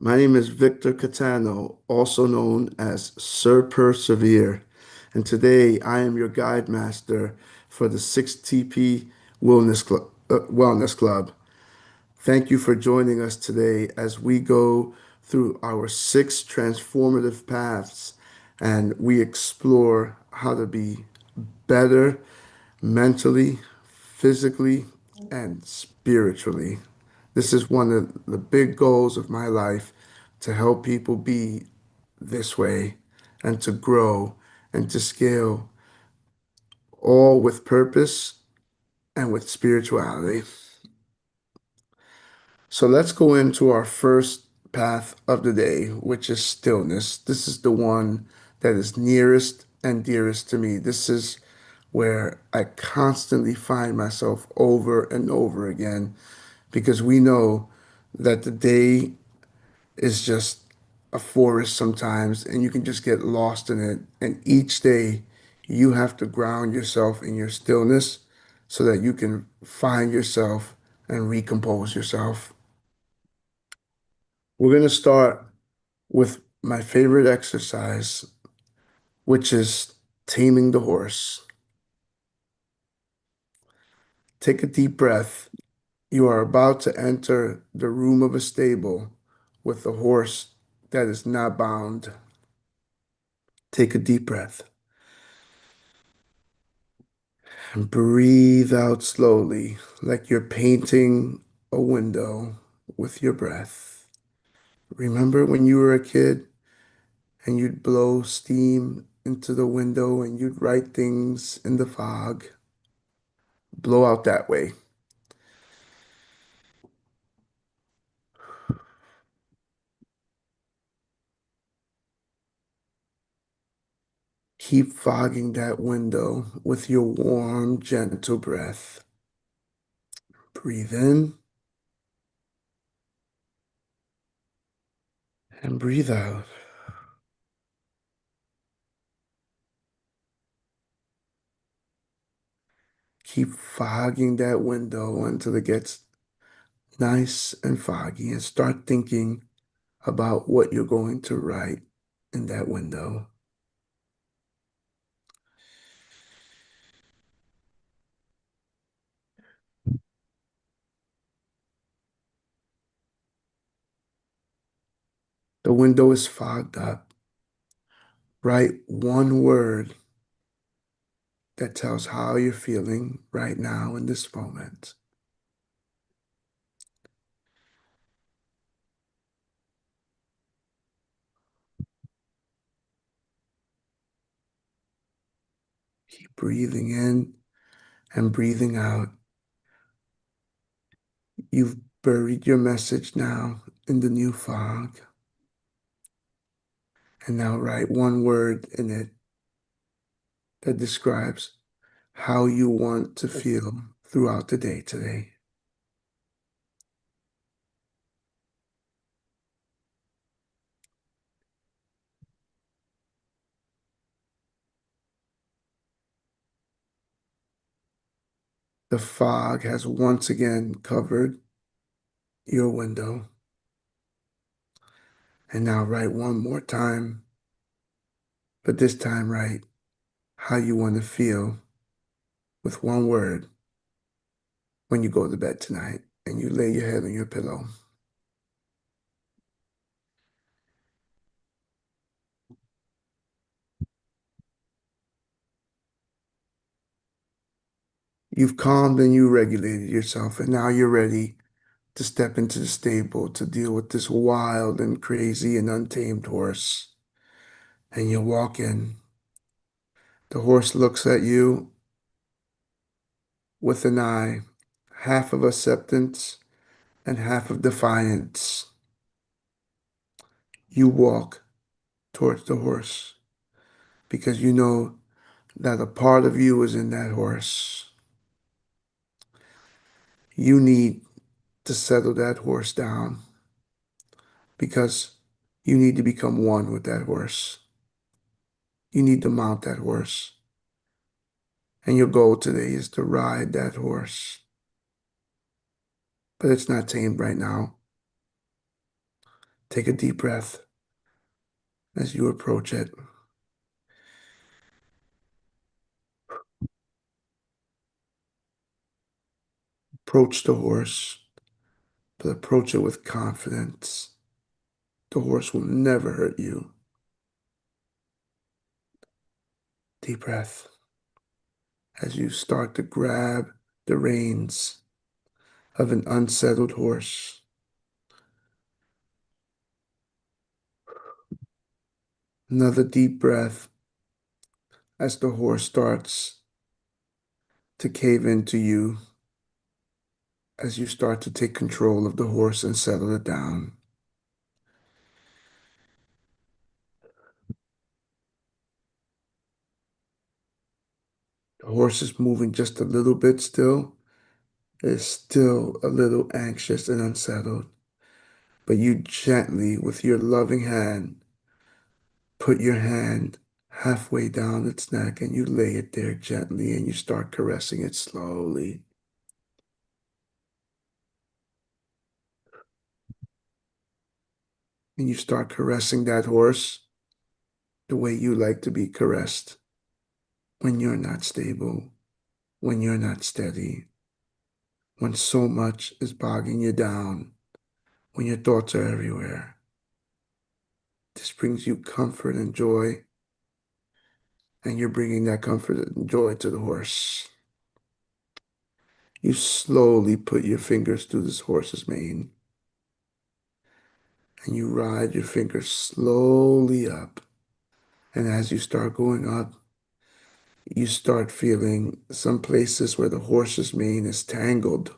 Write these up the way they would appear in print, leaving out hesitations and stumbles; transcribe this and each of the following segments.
My name is Victor Catano, also known as Sir Persevere, and today I am your guide master for the 6TP Wellness Club. Thank you for joining us today as we go through our six transformative paths and we explore how to be better mentally, physically, and spiritually. This is one of the big goals of my life to help people be this way and to grow and to scale, all with purpose and with spirituality. So let's go into our first path of the day, which is stillness. This is the one that is nearest and dearest to me. This is where I constantly find myself over and over again because we know that the day is just a forest sometimes and you can just get lost in it. And each day you have to ground yourself in your stillness so that you can find yourself and recompose yourself. We're going to start with my favorite exercise, which is taming the horse. Take a deep breath. You are about to enter the room of a stable with a horse that is not bound. Take a deep breath and breathe out slowly, like you're painting a window with your breath. Remember when you were a kid and you'd blow steam into the window and you'd write things in the fog? Blow out that way. Keep fogging that window with your warm, gentle breath. Breathe in and breathe out. Keep fogging that window until it gets nice and foggy and start thinking about what you're going to write in that window. The window is fogged up. Write one word that tells how you're feeling right now in this moment. Keep breathing in and breathing out. You've buried your message now in the new fog. And now write one word in it that describes how you want to feel throughout the day today. The fog has once again covered your window. And now write one more time, but this time write how you want to feel with one word when you go to bed tonight and you lay your head on your pillow. You've calmed and you regulated yourself, and now you're ready to step into the stable to deal with this wild and crazy and untamed horse. And you walk in. The horse looks at you with an eye, half of acceptance and half of defiance. You walk towards the horse because you know that a part of you is in that horse. You need to settle that horse down because you need to become one with that horse. You need to mount that horse. And your goal today is to ride that horse. But it's not tamed right now. Take a deep breath as you approach it. Approach the horse, but approach it with confidence. The horse will never hurt you. Deep breath as you start to grab the reins of an unsettled horse. Another deep breath as the horse starts to cave into you, as you start to take control of the horse and settle it down. The horse is moving just a little bit still. It is still a little anxious and unsettled, but you gently, with your loving hand, put your hand halfway down its neck and you lay it there gently and you start caressing it slowly. And you start caressing that horse the way you like to be caressed when you're not stable, when you're not steady, when so much is bogging you down, when your thoughts are everywhere. This brings you comfort and joy, and you're bringing that comfort and joy to the horse. You slowly put your fingers through this horse's mane, and you ride your fingers slowly up. And as you start going up, you start feeling some places where the horse's mane is tangled.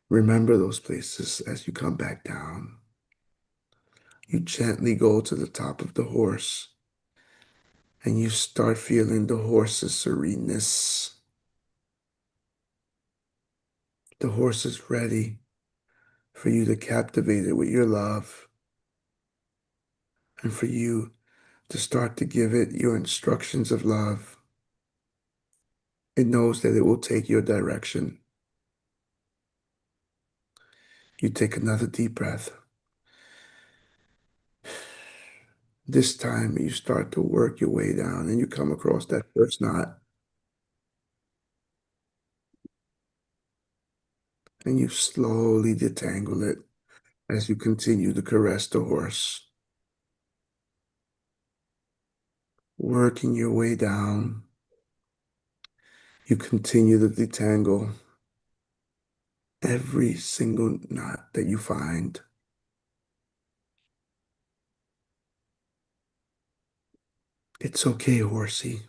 Remember those places as you come back down. You gently go to the top of the horse and you start feeling the horse's sereneness. The horse is ready for you to captivate it with your love and for you to start to give it your instructions of love. It knows that it will take your direction. You take another deep breath. This time you start to work your way down and you come across that first knot and you slowly detangle it as you continue to caress the horse. Working your way down, you continue to detangle every single knot that you find. It's okay, horsey.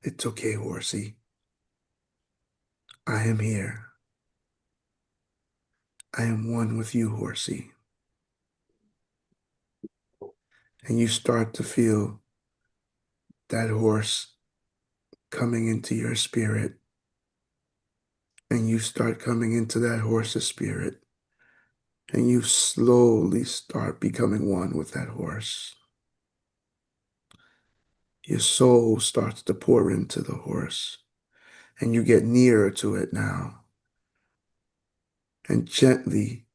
It's okay, horsey. I am here. I am one with you, horsey. And you start to feel that horse coming into your spirit. And you start coming into that horse's spirit. And you slowly start becoming one with that horse. Your soul starts to pour into the horse. And you get nearer to it now. And gently,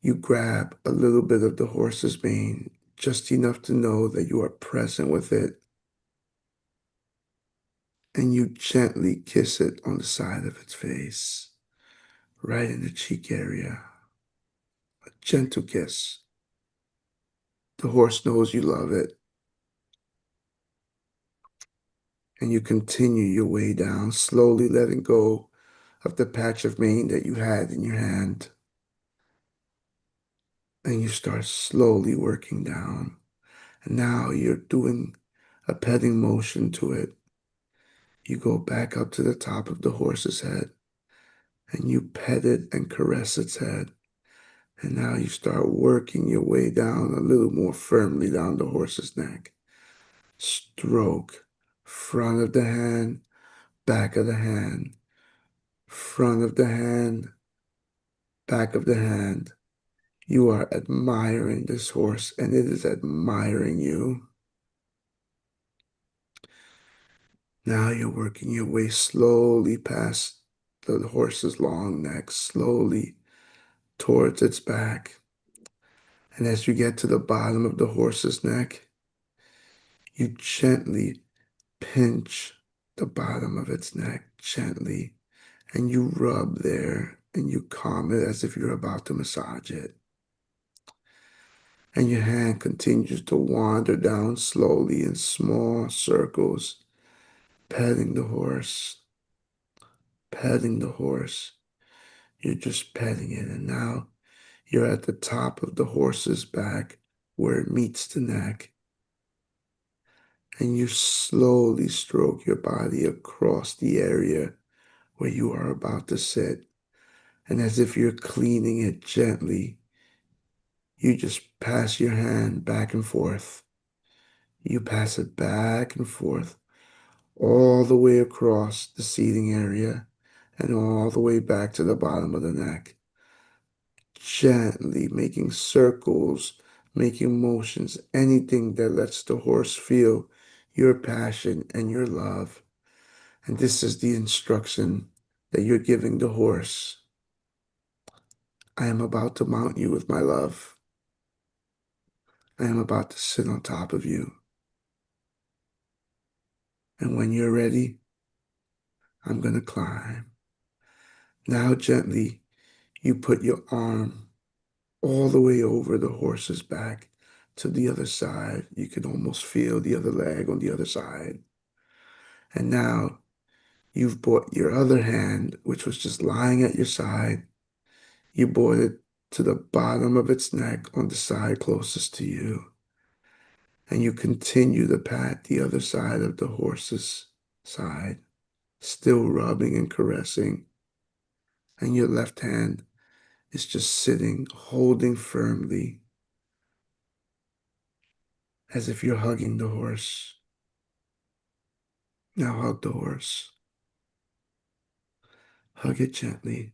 you grab a little bit of the horse's mane, just enough to know that you are present with it. And you gently kiss it on the side of its face, right in the cheek area. A gentle kiss. The horse knows you love it. And you continue your way down, slowly letting go of the patch of mane that you had in your hand. And you start slowly working down. And now you're doing a petting motion to it. You go back up to the top of the horse's head and you pet it and caress its head. And now you start working your way down a little more firmly down the horse's neck. Stroke, front of the hand, back of the hand, front of the hand, back of the hand. You are admiring this horse and it is admiring you. Now you're working your way slowly past the horse's long neck, slowly towards its back. And as you get to the bottom of the horse's neck, you gently pinch the bottom of its neck gently, and you rub there and you calm it as if you're about to massage it. And your hand continues to wander down slowly in small circles, petting the horse, petting the horse. You're just petting it, and now you're at the top of the horse's back where it meets the neck, and you slowly stroke your body across the area where you are about to sit. And as if you're cleaning it gently, you just pass your hand back and forth. You pass it back and forth all the way across the seating area and all the way back to the bottom of the neck, gently making circles, making motions, anything that lets the horse feel your passion and your love. And this is the instruction that you're giving the horse. I am about to mount you with my love. I am about to sit on top of you. And when you're ready, I'm going to climb. Now, gently, you put your arm all the way over the horse's back to the other side. You can almost feel the other leg on the other side. And now you've brought your other hand, which was just lying at your side, you brought it to the bottom of its neck on the side closest to you. And you continue to pat the other side of the horse's side, still rubbing and caressing. And your left hand is just sitting, holding firmly, as if you're hugging the horse. Now hug the horse. Hug it gently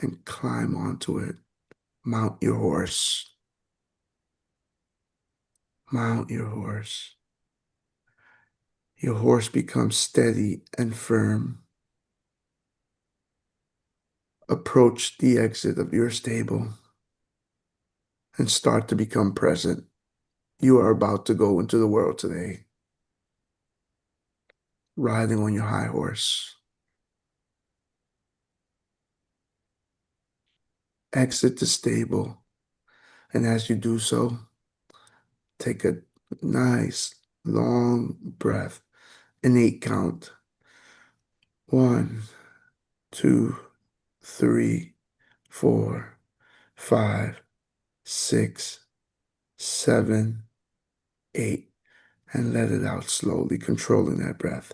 and climb onto it. Mount your horse. Mount your horse. Your horse becomes steady and firm. Approach the exit of your stable and start to become present. You are about to go into the world today, riding on your high horse. Exit the stable, and as you do so, take a nice long breath, an 8 count. 1, 2, 3, 4, 5, 6, 7, 8, and let it out slowly, controlling that breath.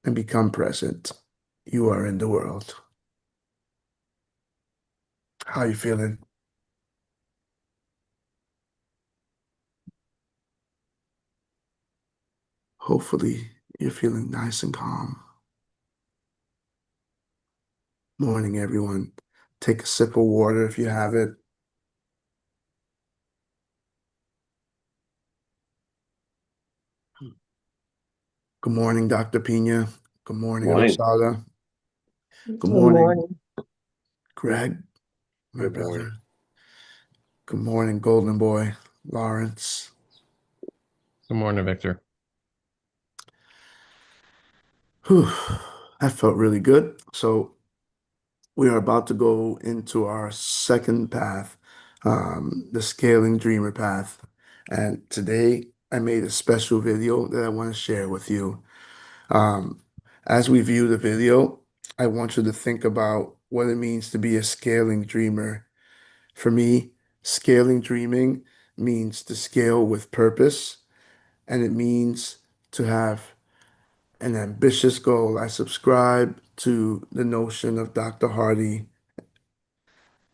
And become present. You are in the world. How you feeling? Hopefully, you're feeling nice and calm. Morning, everyone. Take a sip of water if you have it. Good morning, Dr. Pina. Good morning, Morning. Rosada. Good Good morning, morning. Greg, my Good morning. brother. Good morning, Golden Boy, Lawrence. Good morning, Victor. Whew, that felt really good. So we are about to go into our second path, the Scaling Dreamer path. And today I made a special video that I want to share with you. Um, as we view the video, I want you to think about what it means to be a scaling dreamer. For me, scaling dreaming means to scale with purpose, and it means to have an ambitious goal. I subscribe to the notion of Dr. Hardy.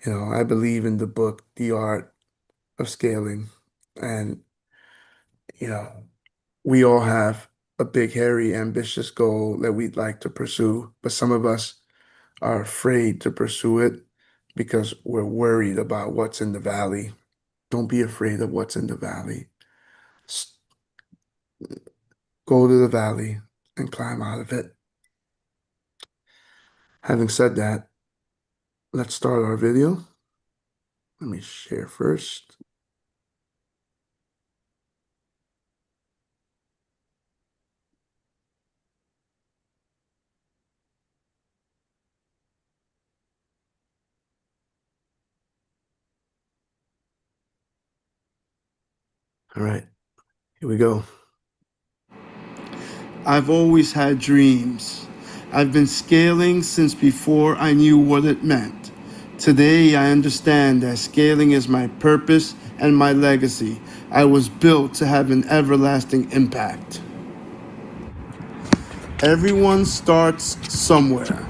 I believe in the book, The Art of Scaling. And, you know, we all have a big, hairy, ambitious goal that we'd like to pursue, but some of us are afraid to pursue it because we're worried about what's in the valley. Don't be afraid of what's in the valley. S- Go to the valley and climb out of it. Having said that, let's start our video. Let me share first. All right, here we go. I've always had dreams. I've been scaling since before I knew what it meant. Today, I understand that scaling is my purpose and my legacy. I was built to have an everlasting impact. Everyone starts somewhere.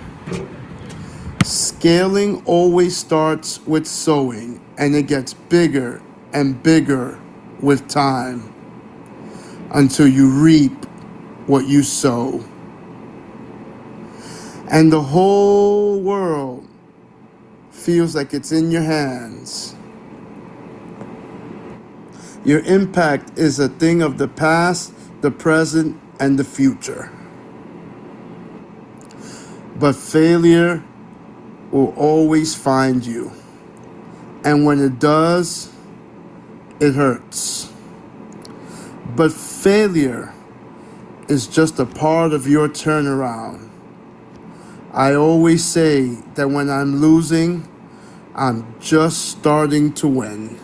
Scaling always starts with sowing, and it gets bigger and bigger with time until you reap what you sow. And the whole world feels like it's in your hands. Your impact is a thing of the past, the present, and the future. But failure will always find you. And when it does, it hurts. But failure is just a part of your turnaround. I always say that when I'm losing, I'm just starting to win.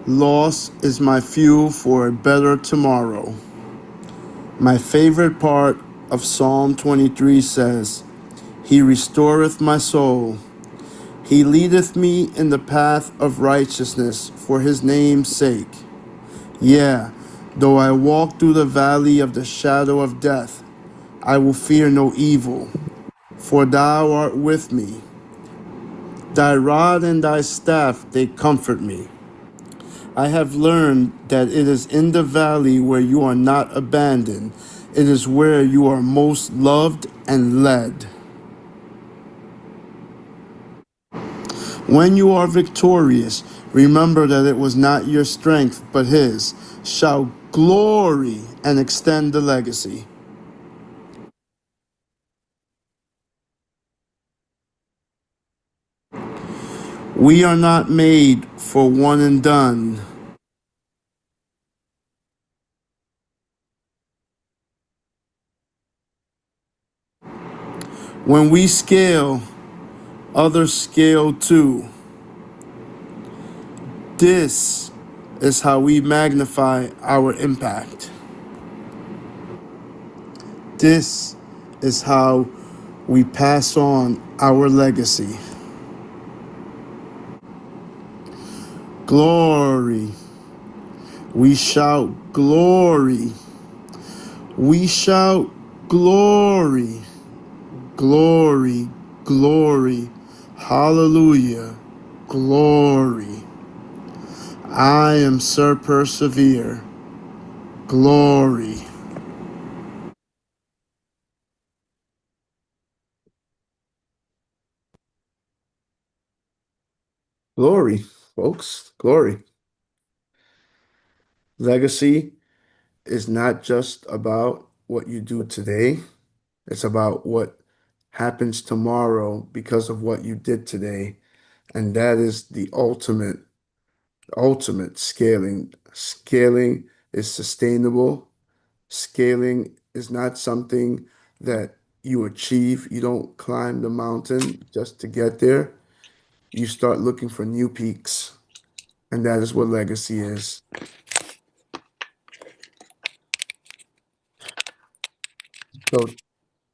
Loss is my fuel for a better tomorrow. My favorite part of Psalm 23 says, He restoreth my soul. He leadeth me in the path of righteousness for his name's sake. Yeah, though I walk through the valley of the shadow of death, I will fear no evil, for thou art with me. Thy rod and thy staff, they comfort me. I have learned that it is in the valley where you are not abandoned. It is where you are most loved and led. When you are victorious, remember that it was not your strength but his. Shout glory and extend the legacy. We are not made for one and done. When we scale, others scale too. This is how we magnify our impact. This is how we pass on our legacy. Glory. We shout glory. We shout glory. Glory. Glory. Hallelujah. Glory. I am Sir Persevere. Glory. Glory, folks. Glory. Legacy is not just about what you do today, it's about what happens tomorrow because of what you did today. And that is the ultimate scaling. Scaling is sustainable. Scaling is not something that you achieve. You don't climb the mountain just to get there. You start looking for new peaks. And that is what legacy is. So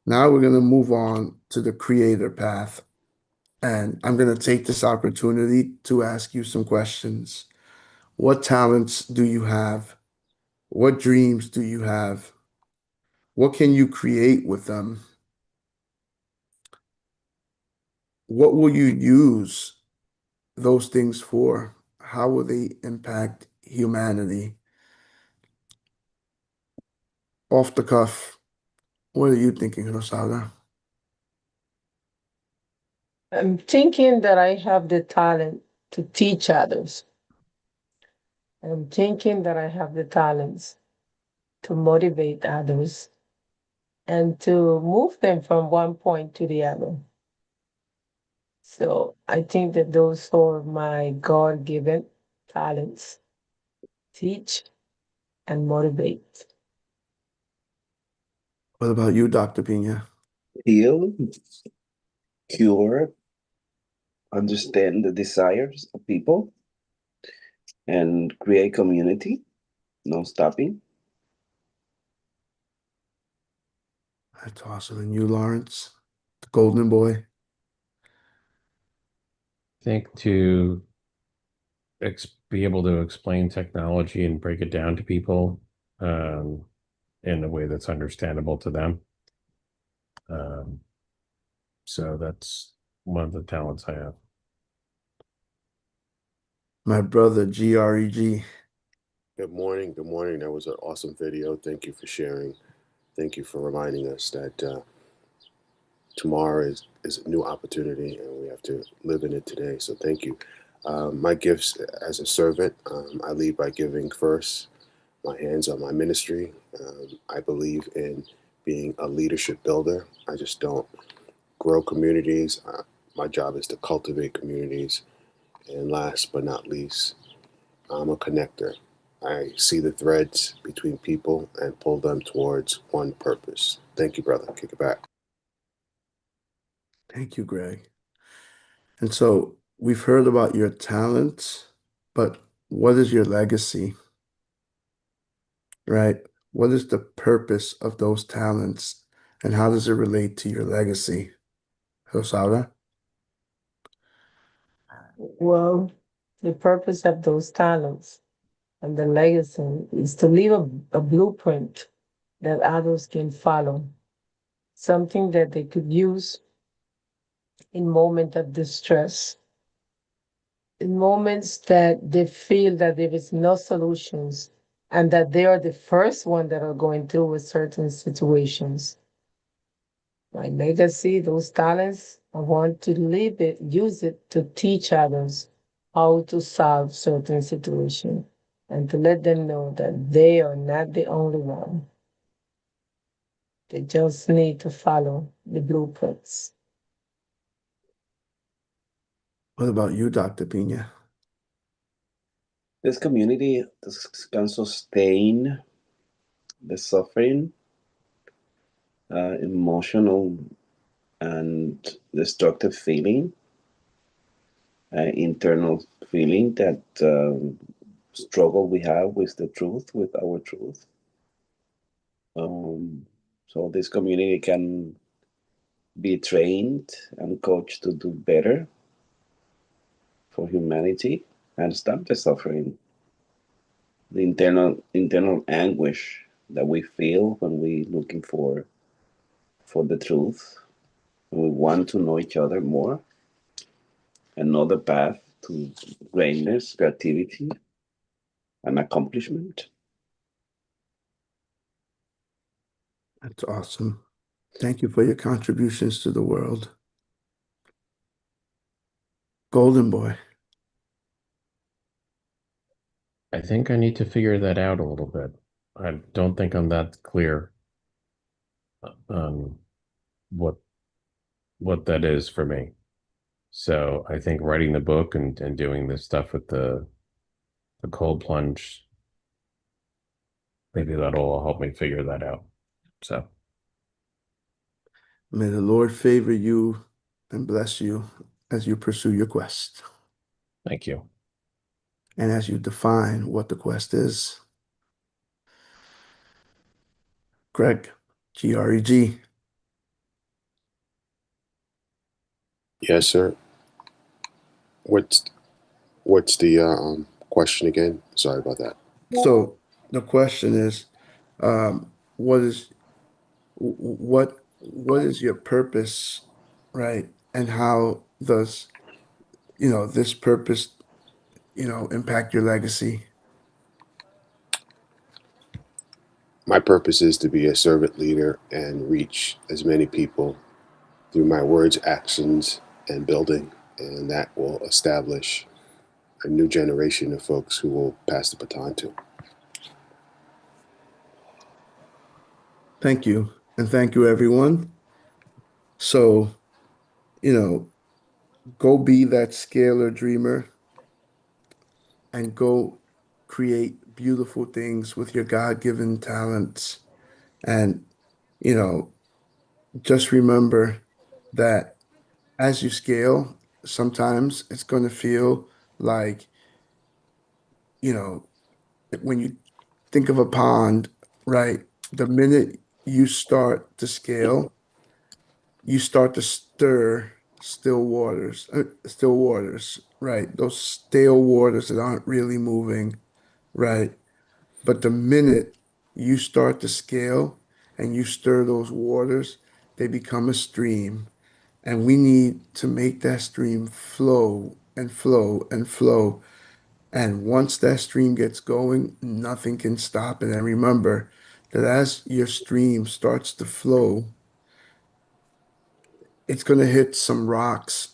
now we're going to move on to the creator path. And I'm going to take this opportunity to ask you some questions. What talents do you have? What dreams do you have? What can you create with them? What will you use those things for? How will they impact humanity? Off the cuff, what are you thinking, Rosada? I'm thinking that I have the talent to teach others. I'm thinking that I have the talents to motivate others. and to move them from one point to the other. So I think that those are my God given talents: teach and motivate. What about you, Dr. Pina? Heal, cure, understand the desires of people, and create community, no stopping. That's awesome. And you, Lawrence, the golden boy? I think to be able to explain technology and break it down to people um, in a way that's understandable to them. Um, so that's one of the talents I have. My brother, GREG. Good morning. Good morning. That was an awesome video. Thank you for sharing. Thank you for reminding us that tomorrow is a new opportunity and we have to live in it today. So thank you. My gifts as a servant, I lead by giving first. My hands on my ministry. I believe in being a leadership builder. I just don't grow communities. My job is to cultivate communities. And last but not least, I'm a connector. I see the threads between people and pull them towards one purpose. Thank you, brother. Kick it back. Thank you, Greg. And so we've heard about your talents, but what is your legacy, right? What is the purpose of those talents and how does it relate to your legacy? Rosaura? Well, the purpose of those talents and the legacy is to leave a blueprint that others can follow, something that they could use in moments of distress, in moments that they feel that there is no solutions and that they are the first one that are going through with certain situations. My legacy, those talents, I want to leave it, use it to teach others how to solve certain situations and to let them know that they are not the only one. They just need to follow the blueprints. What about you, Dr. Pina? This community can sustain the suffering, emotional and destructive feeling, internal feeling that struggle we have with the truth, with our truth. So this community can be trained and coached to do better for humanity and stop the suffering, the internal anguish that we feel when we looking for the truth. And we want to know each other more and know the path to greatness, creativity, and accomplishment. That's awesome. Thank you for your contributions to the world. Golden boy. I think I need to figure that out a little bit. I don't think I'm that clear on what that is for me. So I think writing the book and doing this stuff with the cold plunge, maybe that'll help me figure that out. So May the Lord favor you and bless you as you pursue your quest thank you. and as you define what the quest is. Greg, GREG. Yes, sir. What's what's the question again? Sorry about that. So the question is, what is what is your purpose, right? And how does, this purpose, impact your legacy? My purpose is to be a servant leader and reach as many people through my words, actions, and building, and that will establish a new generation of folks who will pass the baton to. Thank you. And thank you, everyone. So, you know, go be that scalar dreamer and go create beautiful things with your God-given talents. And, you know, just remember that as you scale, sometimes it's going to feel like, you know, when you think of a pond, right? The minute you start to scale, you start to stir still waters, right? Those stale waters that aren't really moving, right? But the minute you start to scale and you stir those waters, they become a stream. And we need to make that stream flow and flow and flow. And once that stream gets going, nothing can stop it. And remember that as your stream starts to flow, it's going to hit some rocks,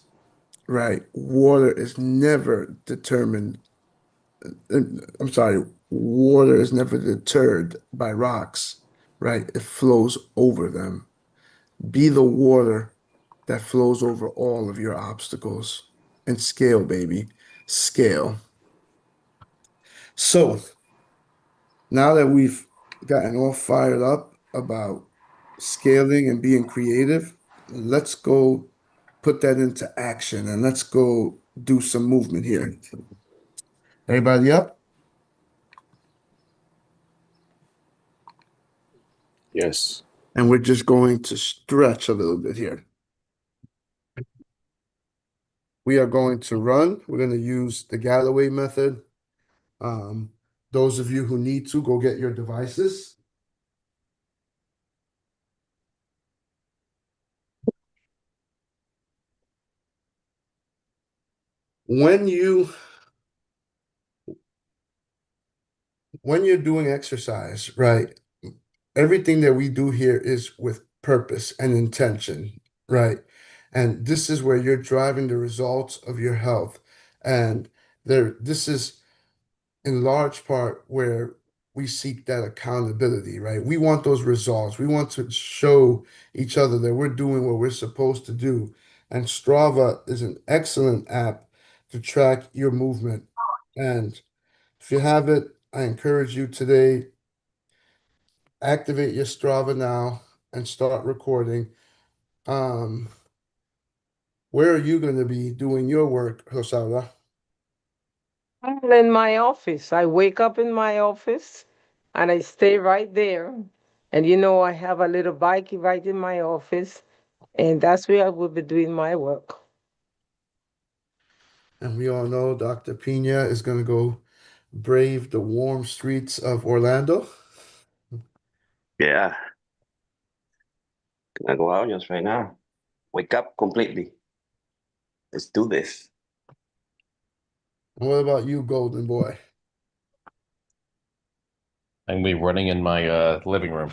right? Water is never determined. I'm sorry, water is never deterred by rocks, right? It flows over them. Be the water that flows over all of your obstacles and scale, baby. Scale. So now that we've gotten all fired up about scaling and being creative, let's go put that into action and let's go do some movement here. Everybody up? Yes. And we're just going to stretch a little bit here. We are going to run. We're going to use the Galloway method. Um, those of you who need to, go get your devices. When you when you're doing exercise, right? Everything that we do here is with purpose and intention, right? And this is where you're driving the results of your health. And this is in large part where we seek that accountability, right? We want those results. We want to show each other that we're doing what we're supposed to do. And Strava is an excellent app to track your movement. And if you have it, I encourage you today, activate your Strava now and start recording. Um, where are you going to be doing your work, Hosaura? I'm in my office. I wake up in my office and I stay right there. And I have a little bike right in my office, and that's where I will be doing my work. And we all know Dr. Pina is going to go brave the warm streets of Orlando. Yeah, gonna go out just right now. Wake up completely. Let's do this. And what about you, Golden Boy? I'm gonna be running in my living room.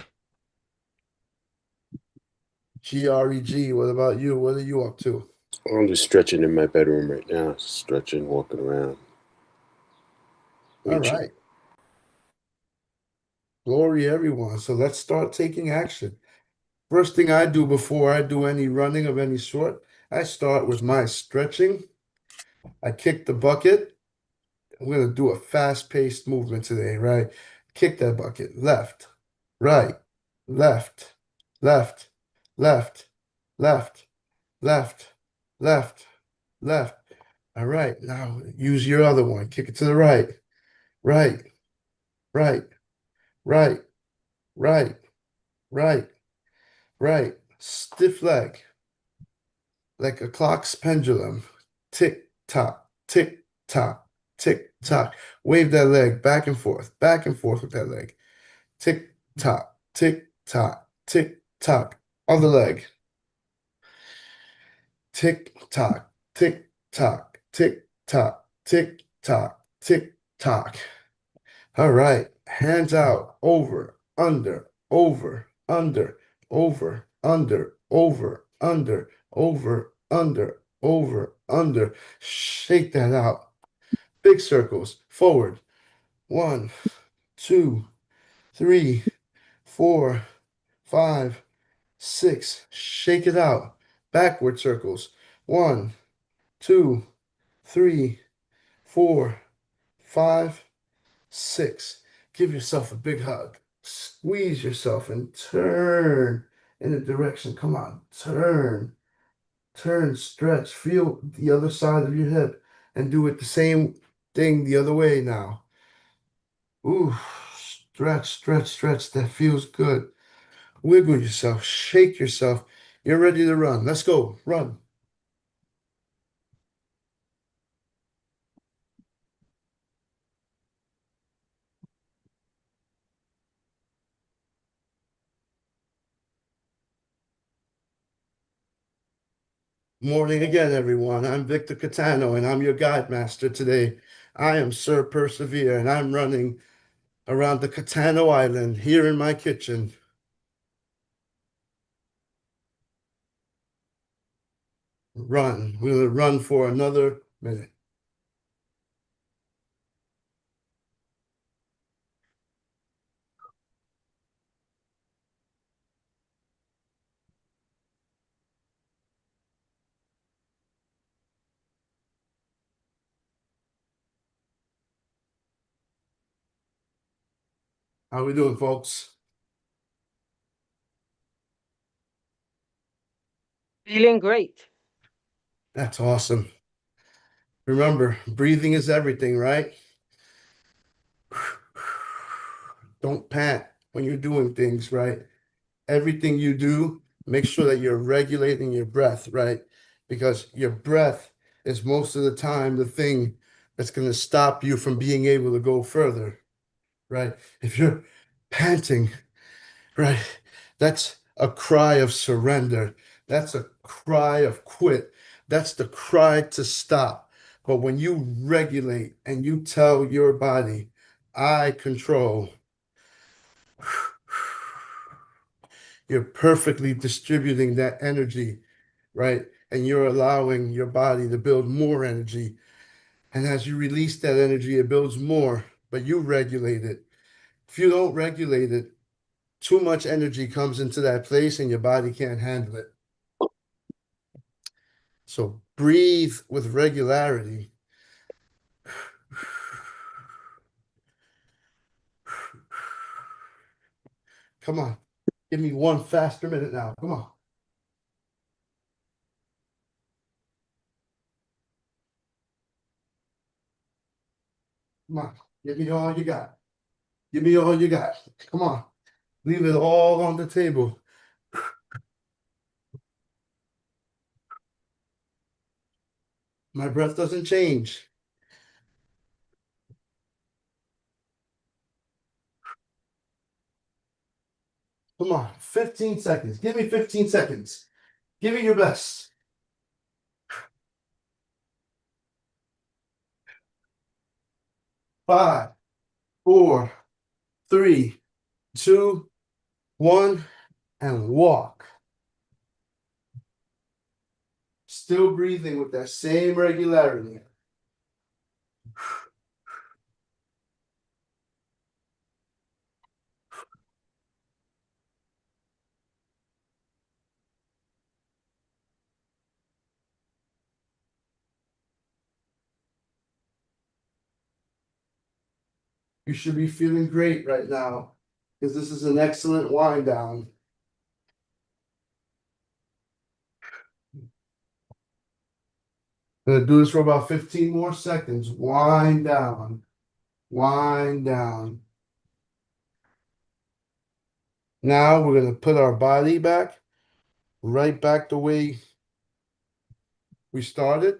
GREG, what about you? What are you up to? I'm just stretching in my bedroom right now. Stretching, walking around, All reaching. right. Glory, everyone. So let's start taking action. First thing I do before I do any running of any sort, I start with my stretching. I kick the bucket. I'm going to do a fast-paced movement today, right? Kick that bucket. Left, right, left, left, left, left, left, left, left. All right. Now use your other one. Kick it to the right, right, right, right, right, right, right. Stiff leg, like a clock's pendulum. Tick tock, tick tock, tick tock. Wave that leg back and forth with that leg. Tick tock, tick tock, tick tock. Other leg. Tick tock, tick tock, tick tock, tick tock, tick tock. All right. Hands out, over, under, over, under, over, under, over, under, over, under, over, under. Shake that out. Big circles, forward. 1, 2, 3, 4, 5, 6. Shake it out. Backward circles. 1, 2, 3, 4, 5, 6. Give yourself a big hug. Squeeze yourself and turn in a direction. Come on, turn, turn, stretch. Feel the other side of your hip and do it the same thing the other way now. Ooh, stretch, stretch, stretch. That feels good. Wiggle yourself, shake yourself. You're ready to run. Let's go. Run. Morning again, everyone. I'm Victor Catano, and I'm your guide master today. I am Sir Persevere, and I'm running around the Catano Island here in my kitchen. Run. We'll run for another minute. How we doing, folks? Feeling great. That's awesome. Remember, breathing is everything, right? Don't pant when you're doing things, right? Everything you do, make sure that you're regulating your breath, right? Because your breath is most of the time the thing that's going to stop you from being able to go further, right? If you're panting, right, that's a cry of surrender. That's a cry of quit. That's the cry to stop. But when you regulate and you tell your body, I control, you're perfectly distributing that energy, right? And you're allowing your body to build more energy. And as you release that energy, it builds more, but you regulate it. If you don't regulate it, too much energy comes into that place and your body can't handle it. So breathe with regularity. Come on. Give me one faster minute now. Come on. Come on. Give me all you got. Give me all you got. Come on. Leave it all on the table. My breath doesn't change. Come on. 15 seconds. Give me 15 seconds. Give it your best. 5, 4, 3, 2, 1, and walk. Still breathing with that same regularity. You should be feeling great right now because this is an excellent wind down. Gonna do this for about 15 more seconds. Wind down. Wind down. Now we're gonna put our body back, right back the way we started.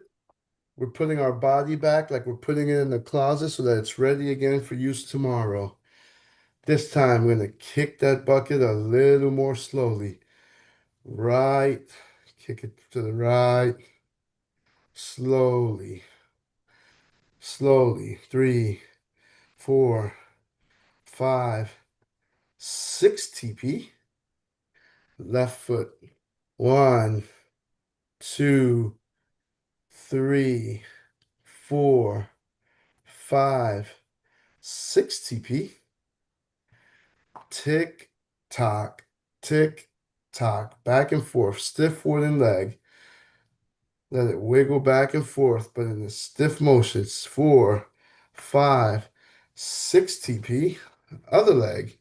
We're putting our body back like we're putting it in the closet so that it's ready again for use tomorrow. This time we're gonna kick that bucket a little more slowly. Right, kick it to the right. Slowly, slowly. 3, 4, 5, 6 TP. Left foot. 1, 2, 3, 4, 5, 6 TP. Tick tock, tick talk, back and forth, stiff foot and leg. Let it wiggle back and forth, but in a stiff motion. It's 4, 5, 6 TP. Other leg.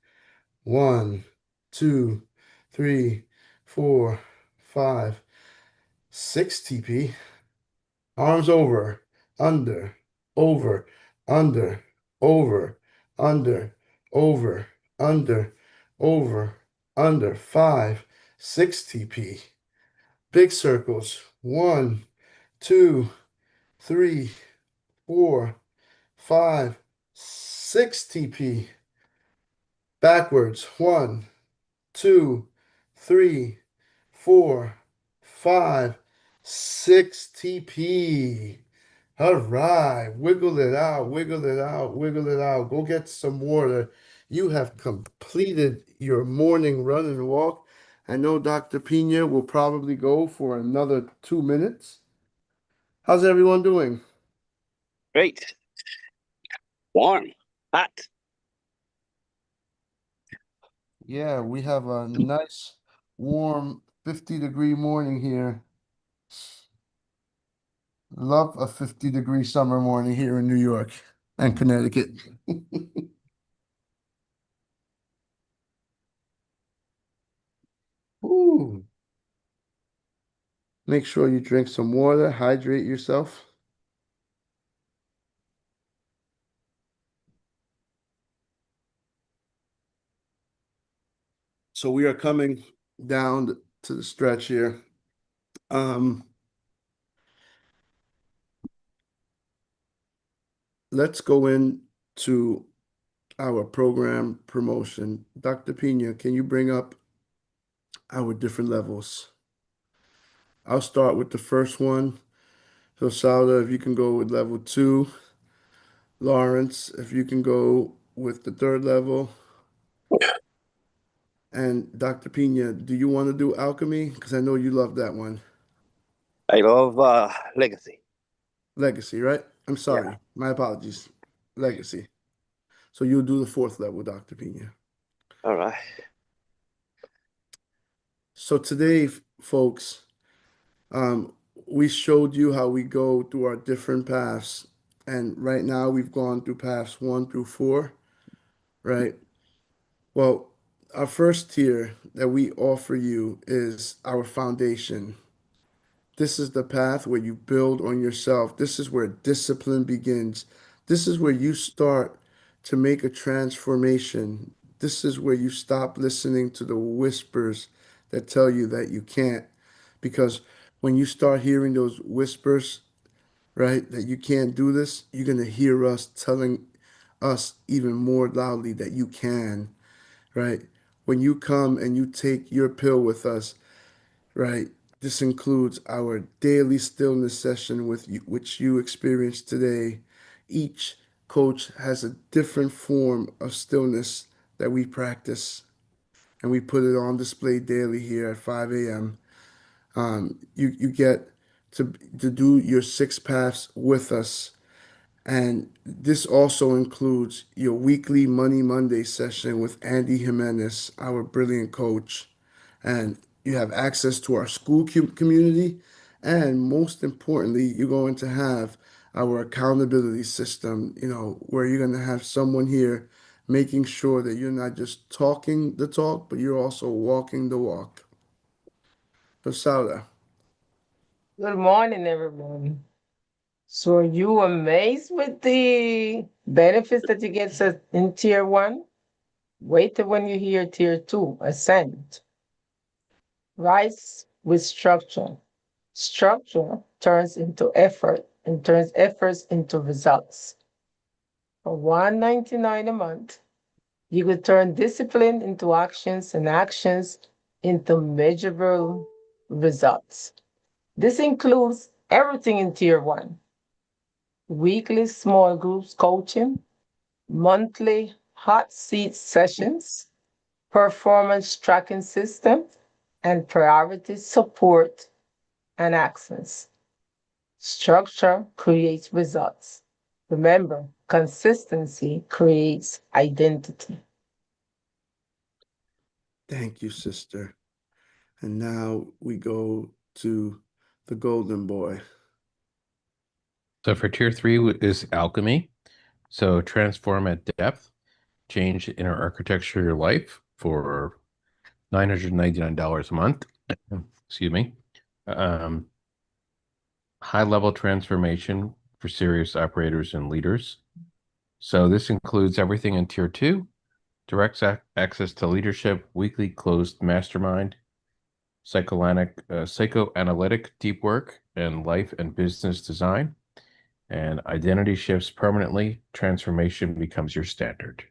1, 2, 3, 4, 5, 6 TP. Arms over, under, over, under, over, under, over, under, over, under. 5, 6 TP. Big circles. 1, 2, 3, 4, 5, 6 TP. Backwards. 1, 2, 3, 4, 5, 6 TP. All right. Wiggle it out, wiggle it out, wiggle it out. Go get some water. You have completed your morning run and walk. I know Dr. Pina will probably go for another 2 minutes. How's everyone doing? Great. Warm. Hot. Yeah, we have a nice, warm 50-degree morning here. Love a 50-degree summer morning here in New York and Connecticut. Ooh. Make sure you drink some water, hydrate yourself. So we are coming down to the stretch here. Let's go into our program promotion. Dr. Pina, can you bring up our different levels? I'll start with the first one. So Sauda, if you can go with level 2. Lawrence, if you can go with the third level. And Dr. Pina, do you want to do alchemy? Because I know you love that one. I love legacy. Legacy, right? I'm Yeah. sorry. My apologies. Legacy. So you'll do the fourth level, Dr. Pina. All right. So today, folks, um, we showed you how we go through our different paths. And right now we've gone through paths 1 through 4, right? Well, our first tier that we offer you is our foundation. This is the path where you build on yourself. This is where discipline begins. This is where you start to make a transformation. This is where you stop listening to the whispers that tell you that you can't. Because when you start hearing those whispers, right, that you can't do this, you're going to hear us telling us even more loudly that you can, right? When you come and you take your pill with us, right? This includes our daily stillness session with you, which you experienced today. Each coach has a different form of stillness that we practice, and we put it on display daily here at 5 a.m. You get to do your 6 paths with us, and this also includes your weekly Money Monday session with Andy Jimenez, our brilliant coach. And you have access to our school community. And most importantly, you're going to have our accountability system, where you're going to have someone here making sure that you're not just talking the talk, but you're also walking the walk. So, Sauda, Good morning, everyone. So are you amazed with the benefits that you get in tier one? Wait till when you hear tier two, ascent. Rise with structure. Structure turns into effort and turns efforts into results. For 199 a month, you could turn discipline into actions and actions into measurable results. This includes everything in tier one: weekly small groups coaching, monthly hot seat sessions, performance tracking system, and priority support and access. Structure creates results. Remember, consistency creates identity. thank you, sister. And now we go to the golden boy. So for tier three is alchemy. So transform at depth, change inner architecture of your life for $999 a month. Excuse me. Um, High level transformation for serious operators and leaders. So this includes everything in tier two, direct access to leadership, weekly closed mastermind, psychoanalytic deep work, and life and business design. And identity shifts permanently. Transformation becomes your standard.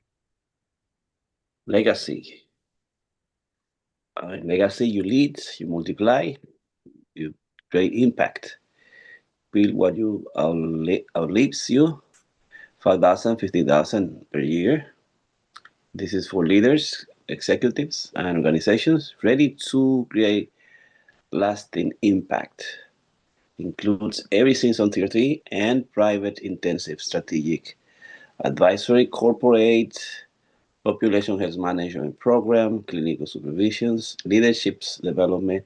Legacy. Legacy, you lead, you multiply, you create impact. Build what you outlives you, 5,000, 50,000 per year. This is for leaders, executives, and organizations ready to create lasting impact. Includes everything on tier 3 and private intensive strategic advisory, corporate, population health management program, clinical supervisions, leaderships development,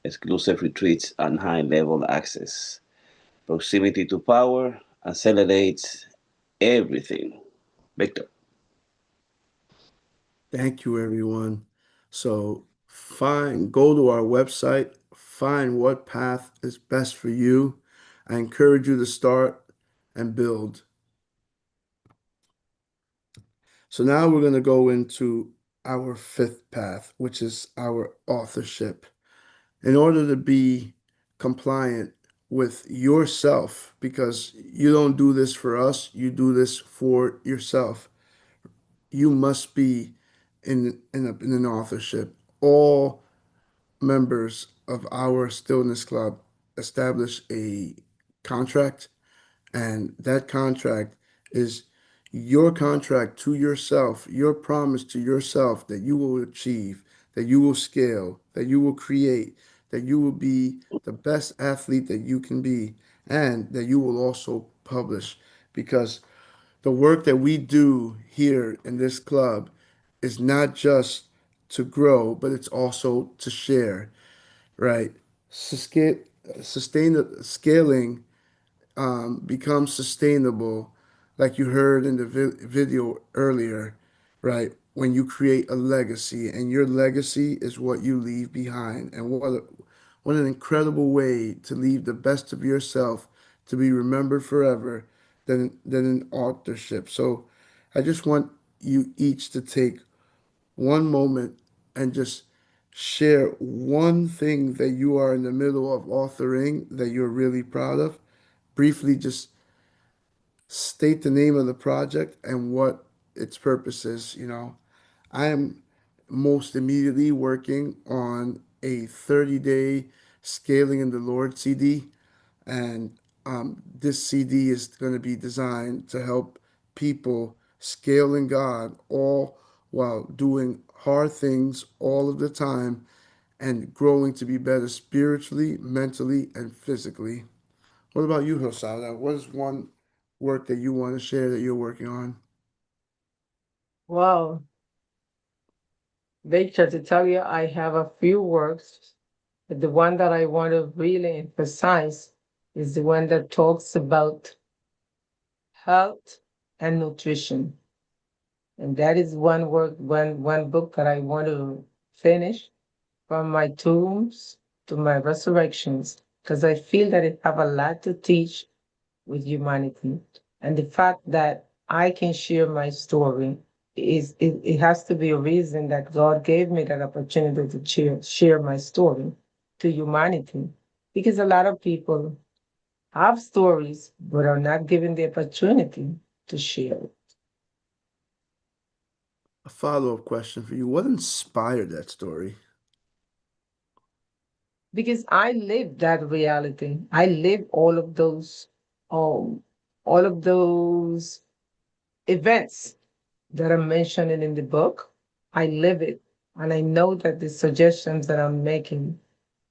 exclusive retreats, and high level access. Proximity to power accelerates everything. Victor. Thank you, everyone. So go to our website, find what path is best for you. I encourage you to start and build. So now we're going to go into our fifth path, which is our authorship. In order to be compliant with yourself, because you don't do this for us, you do this for yourself. You must be in an authorship. All members of our Stillness Club establish a contract, and that contract is your contract to yourself, your promise to yourself that you will achieve, that you will scale, that you will create, that you will be the best athlete that you can be, and that you will also publish. Because the work that we do here in this club is not just to grow, but it's also to share, right? Scaling becomes sustainable, like you heard in the video earlier, right? When you create a legacy, and your legacy is what you leave behind, and what an incredible way to leave the best of yourself to be remembered forever than an authorship. So, I just want you each to take one moment and just share one thing that you are in the middle of authoring that you're really proud of. Briefly, just state the name of the project and what its purpose is. I am most immediately working on a 30-day Scaling in the Lord CD, and this CD is going to be designed to help people scale in God all while doing hard things all of the time and growing to be better spiritually, mentally, and physically. What about you, Hosada? What is one work that you want to share that you're working on? Well, Victor, to tell you, I have a few works, but the one that I want to really emphasize is the one that talks about health and nutrition. And that is one book that I want to finish, from my tombs to my resurrections, because I feel that it have a lot to teach with humanity. And the fact that I can share my story it has to be a reason that God gave me that opportunity to share my story to humanity. Because a lot of people have stories but are not given the opportunity to share it. A follow-up question for you. What inspired that story? Because I live that reality. I live um all of those events that I'm mentioning in the book. I live it. And I know that the suggestions that I'm making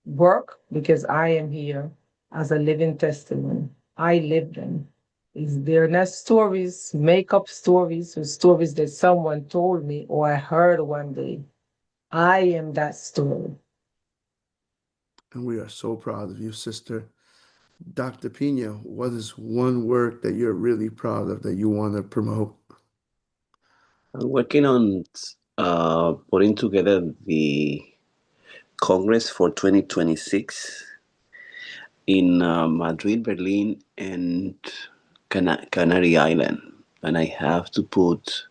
work because I am here as a living testimony. I live them. They're not stories, make up stories, or stories that someone told me or I heard one day. I am that story. And we are so proud of you, sister. Dr. Pina, what is one work that you're really proud of that you want to promote? I'm working on putting together the Congress for 2026 in Madrid, Berlin, and Canary Island. And I have to put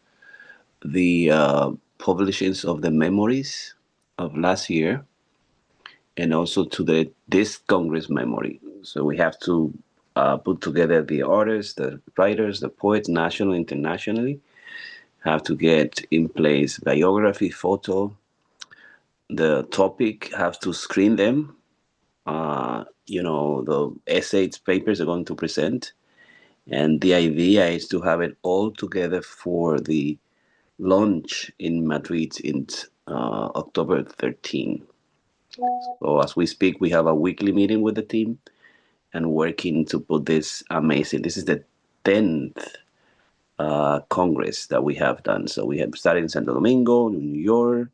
the publishings of the memories of last year and also to the this Congress memory. So we have to put together the artists, the writers, the poets, national, internationally. Have to get in place biography, photo, the topic. Have to screen them. The essays, papers are going to present, and the idea is to have it all together for the launch in Madrid in October 13. So as we speak, we have a weekly meeting with the team and working to put this amazing. This is the 10th Congress that we have done. So we have started in Santo Domingo, New York,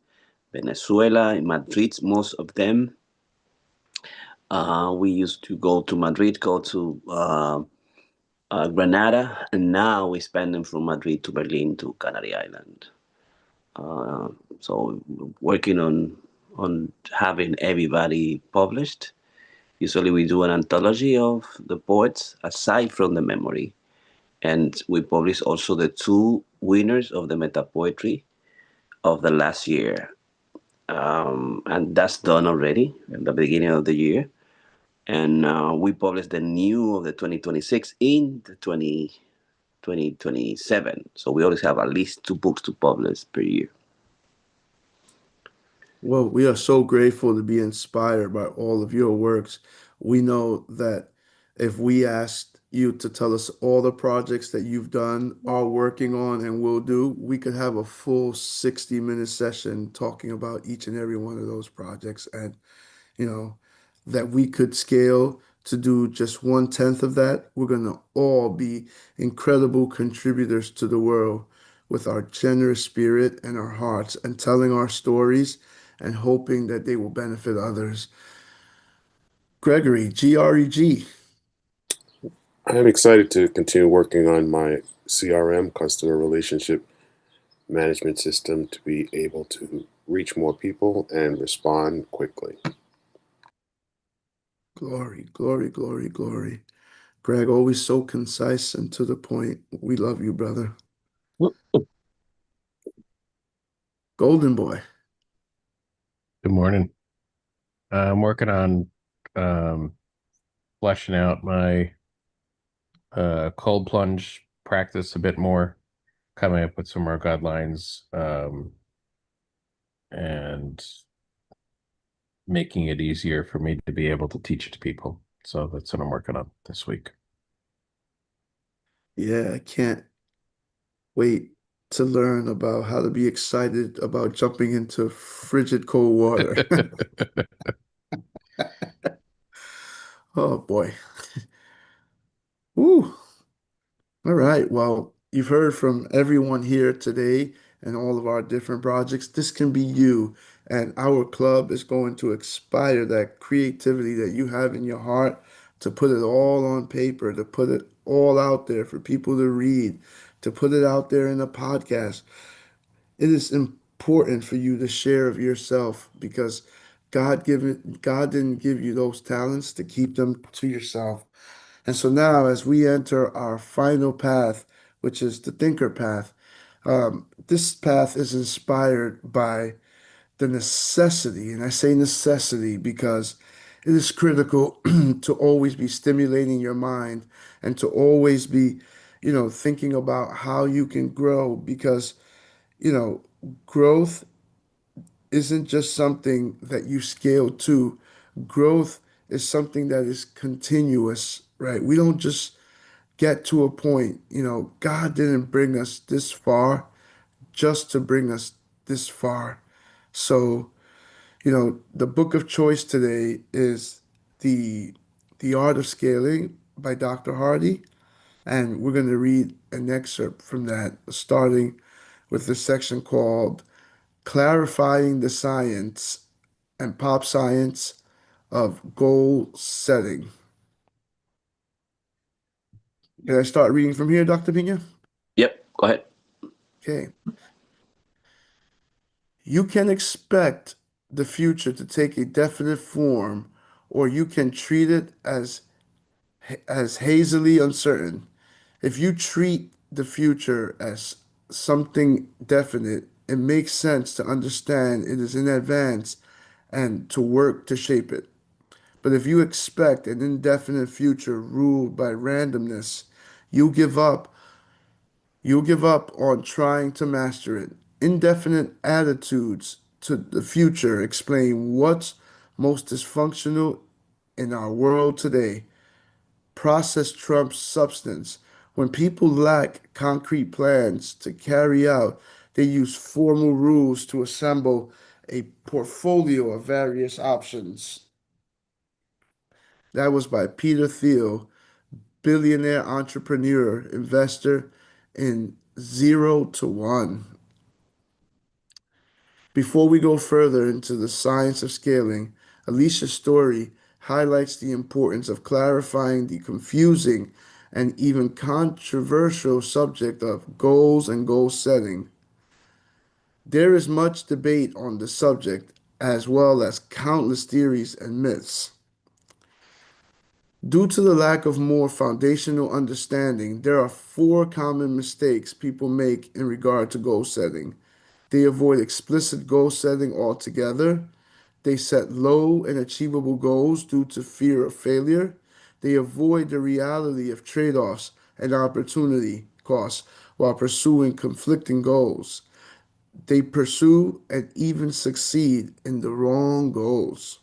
Venezuela, in Madrid, most of them. We used to go to Madrid, go to Granada, and now we spend them from Madrid to Berlin to Canary Island. Uh, so working on having everybody published. Usually we do an anthology of the poets aside from the memory. And we publish also the two winners of the meta poetry of the last year. And that's done already at the beginning of the year. And we publish the new of the 2026 in the 2027. So we always have at least two books to publish per year. Well, we are so grateful to be inspired by all of your works. We know that if we asked you to tell us all the projects that you've done, are working on, and will do, we could have a full 60-minute session talking about each and every one of those projects. And you know, that we could scale to do just 1/10 of that, we're going to all be incredible contributors to the world with our generous spirit and our hearts and telling our stories and hoping that they will benefit others. Gregory, GREG. I am excited to continue working on my CRM, customer relationship management system, to be able to reach more people and respond quickly. Glory, glory, glory, glory. Greg, always so concise and to the point. We love you, brother. Golden boy. Good morning. I'm working on um, fleshing out my cold plunge practice a bit more, coming up with some more guidelines, and making it easier for me to be able to teach it to people. So that's what I'm working on this week. Yeah, I can't wait to learn about how to be excited about jumping into frigid cold water. Oh boy. Woo. All right. Well, you've heard from everyone here today and all of our different projects. This can be you, and our club is going to inspire that creativity that you have in your heart to put it all on paper, to put it all out there for people to read, to put it out there in a podcast. It is important for you to share of yourself because God didn't give you those talents to keep them to yourself. And so now, as we enter our final path, which is the thinker path, this path is inspired by the necessity, and I say necessity because it is critical to always be stimulating your mind and to always be, thinking about how you can grow because, you know, growth isn't just something that you scale to. Growth is something that is continuous, right? We don't just get to a point. God didn't bring us this far just to bring us this far. So, the book of choice today is the the Art of Scaling by Dr. Hardy, and we're going to read an excerpt from that, starting with the section called Clarifying the Science and Pop Science of goal setting. Can I start reading from here, Dr. Pina? Yep, go ahead. Okay. You can expect the future to take a definite form, or you can treat it as hazily uncertain. If you treat the future as something definite, it makes sense to understand it is in advance and to work to shape it. But if you expect an indefinite future ruled by randomness, you give up you'll give up on trying to master it. Indefinite attitudes to the future explain what's most dysfunctional in our world today. Process trumps substance. When people lack concrete plans to carry out, they use formal rules to assemble a portfolio of various options. That was by Peter Thiel, billionaire entrepreneur, investor in Zero to One. Before we go further into the science of scaling, Alicia's story highlights the importance of clarifying the confusing and even controversial subject of goals and goal setting. There is much debate on the subject, as well as countless theories and myths. Due to the lack of more foundational understanding, there are four common mistakes people make in regard to goal setting. They avoid explicit goal setting altogether. They set low and achievable goals due to fear of failure. They avoid the reality of trade offs and opportunity costs while pursuing conflicting goals. They pursue and even succeed in the wrong goals.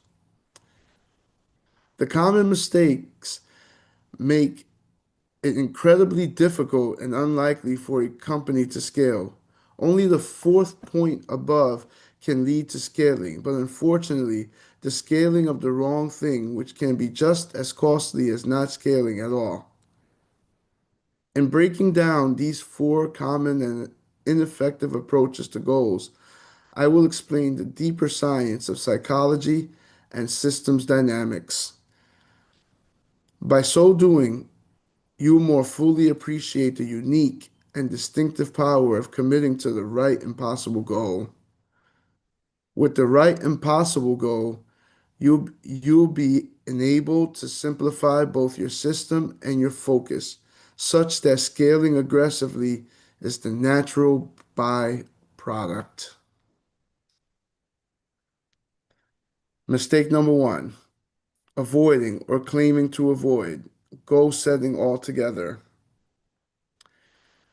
The common mistakes make it incredibly difficult and unlikely for a company to scale. Only the fourth point above can lead to scaling, but unfortunately, the scaling of the wrong thing, which can be just as costly as not scaling at all. In breaking down these four common and ineffective approaches to goals, I will explain the deeper science of psychology and systems dynamics. By so doing, you more fully appreciate the unique and distinctive power of committing to the right impossible goal. With the right impossible goal, you'll be enabled to simplify both your system and your focus, such that scaling aggressively is the natural byproduct. Mistake number one, avoiding or claiming to avoid goal setting altogether.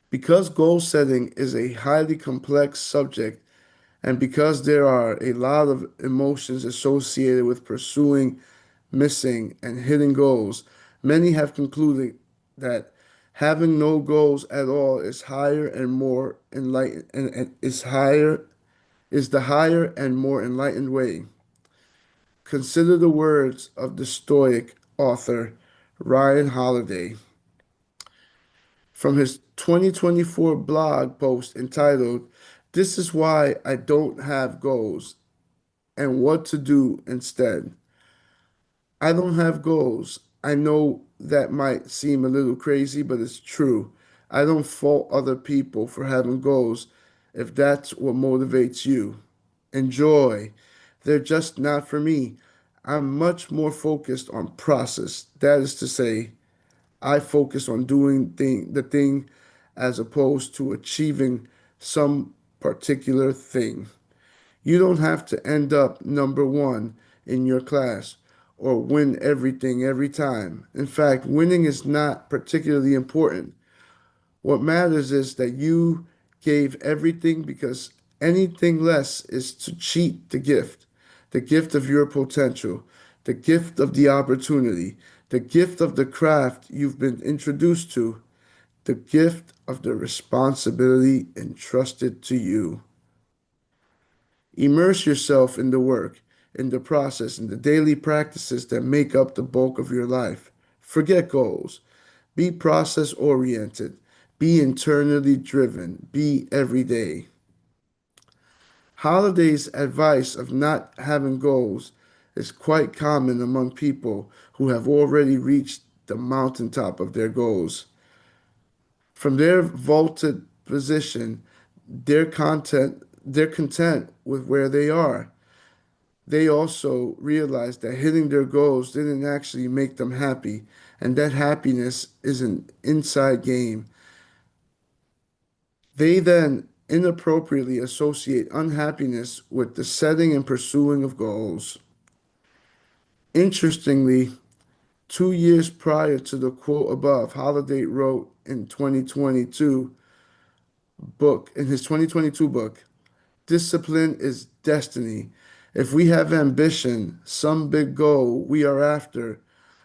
Because goal setting is a highly complex subject, and because there are a lot of emotions associated with pursuing, missing, and hitting goals, many have concluded that having no goals at all is higher and more enlightened and is the higher and more enlightened way. Consider the words of the Stoic author Ryan Holiday from his 2024 blog post entitled, "This is Why I Don't Have Goals and What to Do Instead." I don't have goals. I know that might seem a little crazy, but it's true. I don't fault other people for having goals if that's what motivates you. Enjoy. They're just not for me. I'm much more focused on process. That is to say, I focus on doing the thing as opposed to achieving some particular thing. You don't have to end up number one in your class or win everything every time. In fact, winning is not particularly important. What matters is that you gave everything, because anything less is to cheat the gift of your potential, the gift of the opportunity, the gift of the craft you've been introduced to, the gift of the responsibility entrusted to you. Immerse yourself in the work, in the process, in the daily practices that make up the bulk of your life. Forget goals. Be process oriented. Be internally driven. Be everyday. Holiday's advice of not having goals is quite common among people who have already reached the mountaintop of their goals. From their vaulted position, they're content with where they are. They also realize that hitting their goals didn't actually make them happy, and that happiness is an inside game. They then inappropriately associate unhappiness with the setting and pursuing of goals. Interestingly, 2 years prior to the quote above, Holiday wrote in his 2022 book, "Discipline is destiny. If we have ambition, some big goal we are after,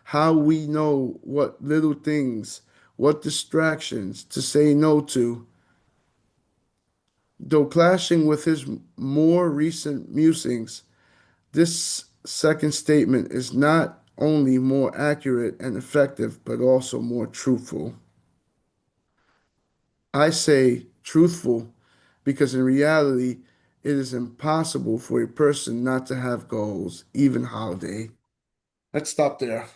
how we know what little things, what distractions to say no to." Though clashing with his more recent musings, this second statement is not only more accurate and effective, but also more truthful. I say truthful because in reality, it is impossible for a person not to have goals, even holiday. Let's stop there.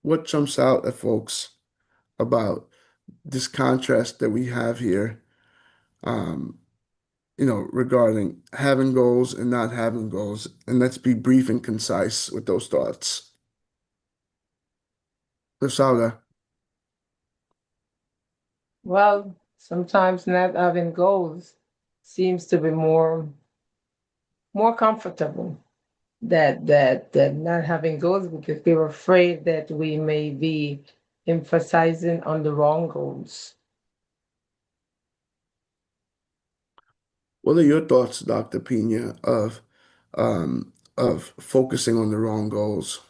What jumps out at folks about this contrast that we have here, um, regarding having goals and not having goals? And let's be brief and concise with those thoughts. Lasaga. Well, sometimes not having goals seems to be more comfortable that not having goals because we're afraid that we may be emphasizing on the wrong goals. What are your thoughts, Dr. Pina, of focusing on the wrong goals?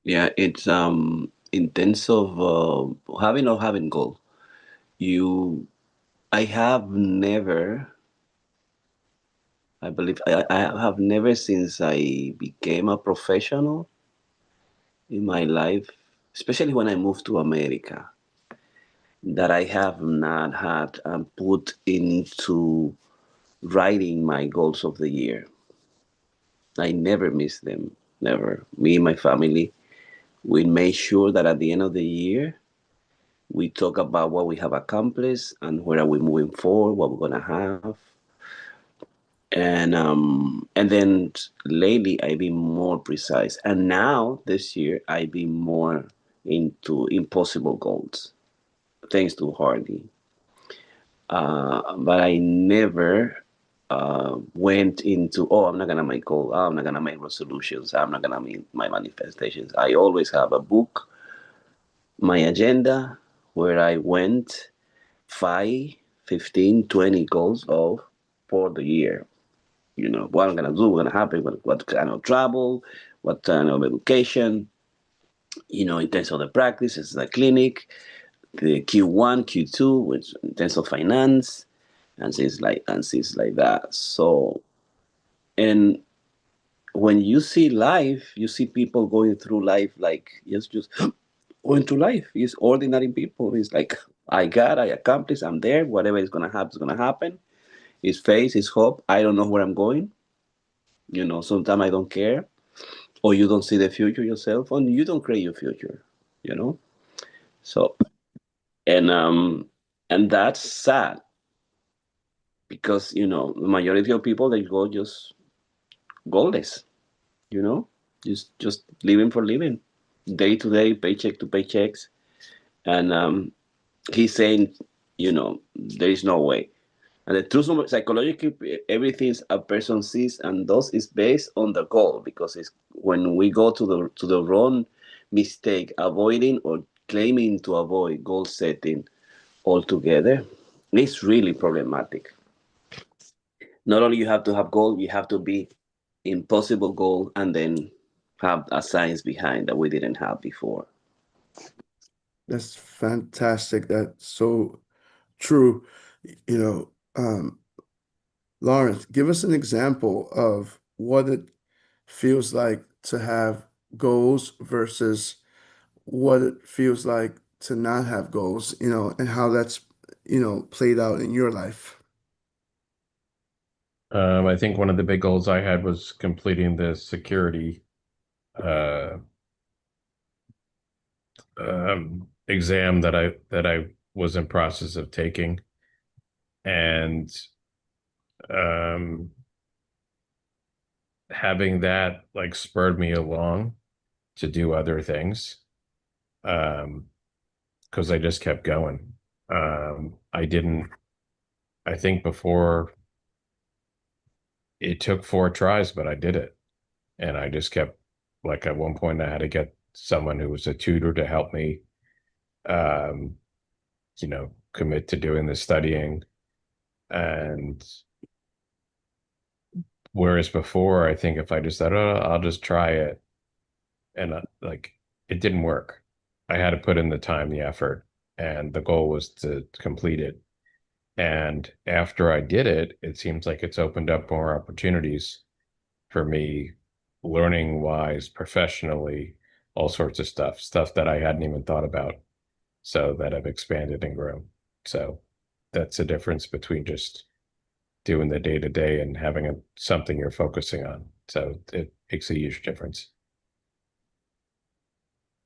Yeah, it's in terms of having or having goal. You, I have never, I believe, I have never since I became a professional in my life, especially when I moved to America, that I have not had put into writing my goals of the year. I never miss them. Never. Me and my family, we make sure that at the end of the year, we talk about what we have accomplished and where are we moving forward, what we're gonna have. And then lately I've been more precise. And now this year I've been more into impossible goals, thanks to Hardy. But I never went into, oh, I'm not gonna make goal, oh, I'm not gonna make resolutions, I'm not gonna make my manifestations. I always have a book, my agenda, where I went 5, 15, 20 goals of for the year. You know, what I'm gonna do, what's gonna happen, what kind of travel, what kind of education, in terms of the practice, the clinic, the Q1, Q2, which in terms of finance, and things like that. So, and when you see life, you see people going through life like just going through life. It's ordinary people. It's like I accomplished, I'm there. Whatever is gonna happen is gonna happen. It's faith, it's hope. I don't know where I'm going. Sometimes I don't care, or you don't see the future yourself, or you don't create your future. You know. So and that's sad because the majority of people they go just goalless. You know, just living for living, day to day, paycheck to paychecks, and he's saying, there is no way. And the truth, psychologically, everything a person sees and does is based on the goal, because it's when we go to the wrong mistake, avoiding or claiming to avoid goal setting altogether, it's really problematic. Not only you have to have goal, you have to be impossible goal, and then have a science behind that we didn't have before. That's fantastic. That's so true. You know, Lawrence, give us an example of what it feels like to have goals versus what it feels like to not have goals, and how that's, played out in your life. I think one of the big goals I had was completing the security uh, exam that I was in process of taking, and um, having that like spurred me along to do other things, um, because I just kept going. I didn't. I think before it took 4 tries, but I did it, and I just kept like at one point I had to get someone who was a tutor to help me, um, commit to doing the studying. And whereas before, I think if I just said, "Oh, I'll just try it," and like it didn't work. I had to put in the time, the effort, and the goal was to complete it. And after I did it, it seems like it's opened up more opportunities for me, learning wise, professionally, all sorts of stuff that I hadn't even thought about. So that have expanded and grown. So that's the difference between just doing the day to day and having something you're focusing on. So it makes a huge difference.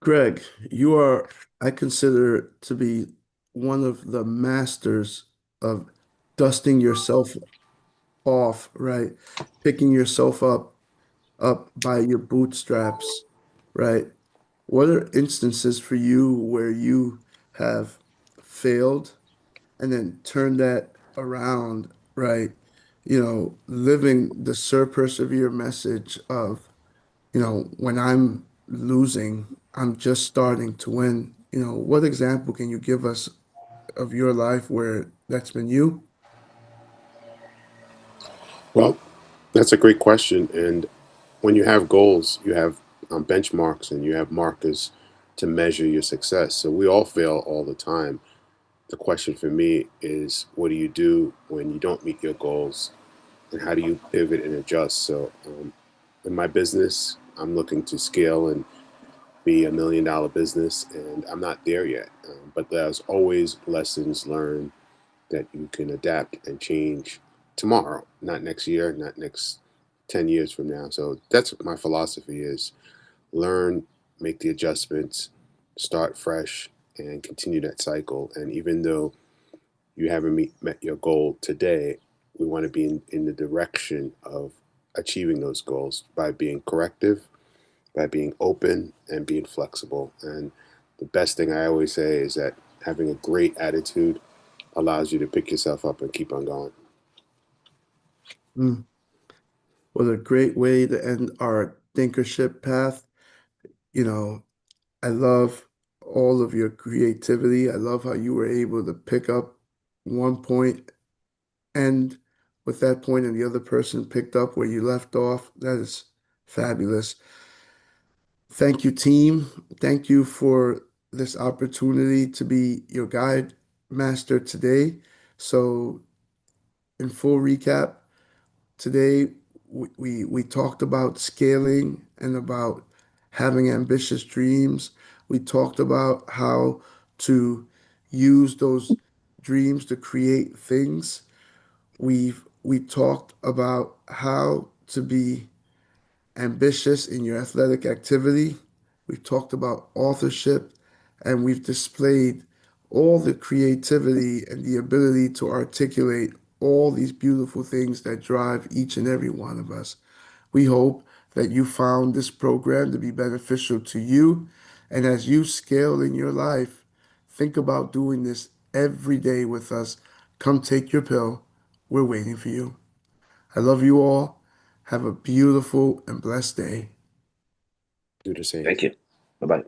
Greg, you are, I consider to be one of the masters of dusting yourself off, right? Picking yourself up by your bootstraps, right? What are instances for you where you have failed and then turned that around, right? Living the Sir Persevere message of, when I'm losing, I'm just starting to win. What example can you give us of your life where that's been you? Well, that's a great question. And when you have goals, you have benchmarks and you have markers to measure your success. So we all fail all the time. The question for me is, what do you do when you don't meet your goals, and how do you pivot and adjust? So, in my business, I'm looking to scale and be $1 million business, and I'm not there yet. But there's always lessons learned that you can adapt and change tomorrow, not next year, not next 10 years from now. So that's what my philosophy is: learn, make the adjustments, start fresh, and continue that cycle. And even though you haven't met your goal today, we want to be in the direction of achieving those goals by being corrective, by being open, and being flexible. And the best thing I always say is that having a great attitude allows you to pick yourself up and keep on going. Mm, what a great way to end our thinkership path. You know, I love all of your creativity. I love how you were able to pick up one point, end with that point, and the other person picked up where you left off. That is fabulous. Thank you, team. Thank you for this opportunity to be your guide master today. So, in full recap, today we talked about scaling and about having ambitious dreams. We talked about how to use those dreams to create things. We talked about how to be ambitious in your athletic activity. We've talked about authorship, and we've displayed all the creativity and the ability to articulate all these beautiful things that drive each and every one of us. We hope that you found this program to be beneficial to you. And as you scale in your life, think about doing this every day with us. Come take your pill. We're waiting for you. I love you all. Have a beautiful and blessed day. Do the same. Thank you. Bye bye.